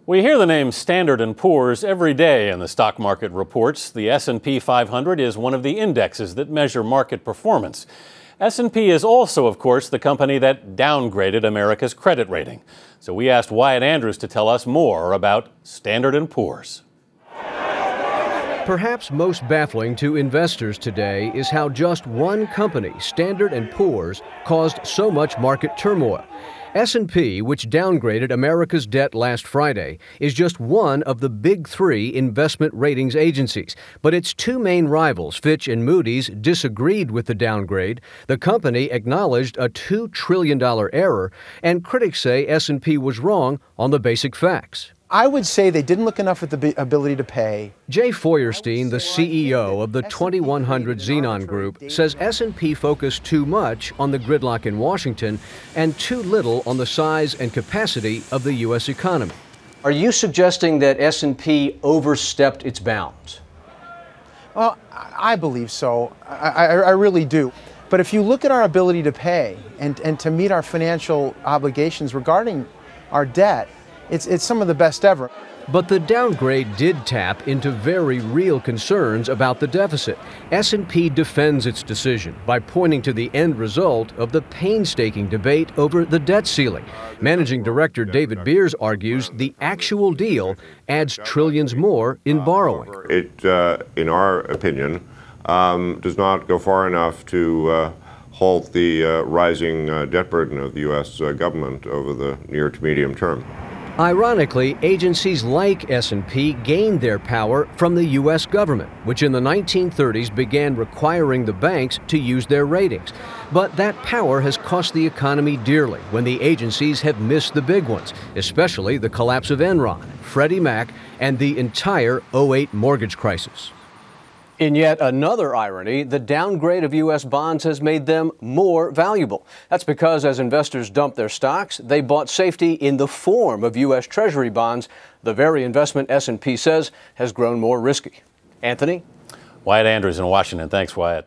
We hear the name Standard & Poor's every day in the stock market reports. The S&P 500 is one of the indexes that measure market performance. S&P is also, of course, the company that downgraded America's credit rating. So we asked Wyatt Andrews to tell us more about Standard & Poor's. Perhaps most baffling to investors today is how just one company, Standard & Poor's, caused so much market turmoil. S&P, which downgraded America's debt last Friday, is just one of the big three investment ratings agencies. But its two main rivals, Fitch and Moody's, disagreed with the downgrade. The company acknowledged a $2 trillion error, and critics say S&P was wrong on the basic facts. I would say they didn't look enough at the ability to pay. Jay Feuerstein, the CEO of the 2100 Xenon Group, says S&P focused too much on the gridlock in Washington and too little on the size and capacity of the U.S. economy. Are you suggesting that S&P overstepped its bounds? Well, I believe so. I really do. But if you look at our ability to pay and to meet our financial obligations regarding our debt, it's some of the best ever. But the downgrade did tap into very real concerns about the deficit. S&P defends its decision by pointing to the end result of the painstaking debate over the debt ceiling. Managing Director David Beers argues the actual deal adds trillions more in borrowing. It, in our opinion, does not go far enough to halt the rising debt burden of the U.S. government over the near to medium term. Ironically, agencies like S&P gained their power from the U.S. government, which in the 1930s began requiring the banks to use their ratings. But that power has cost the economy dearly when the agencies have missed the big ones, especially the collapse of Enron, Freddie Mac, and the entire '08 mortgage crisis. In yet another irony, the downgrade of U.S. bonds has made them more valuable. That's because as investors dumped their stocks, they bought safety in the form of U.S. Treasury bonds, the very investment S&P says has grown more risky. Anthony? Wyatt Andrews in Washington. Thanks, Wyatt.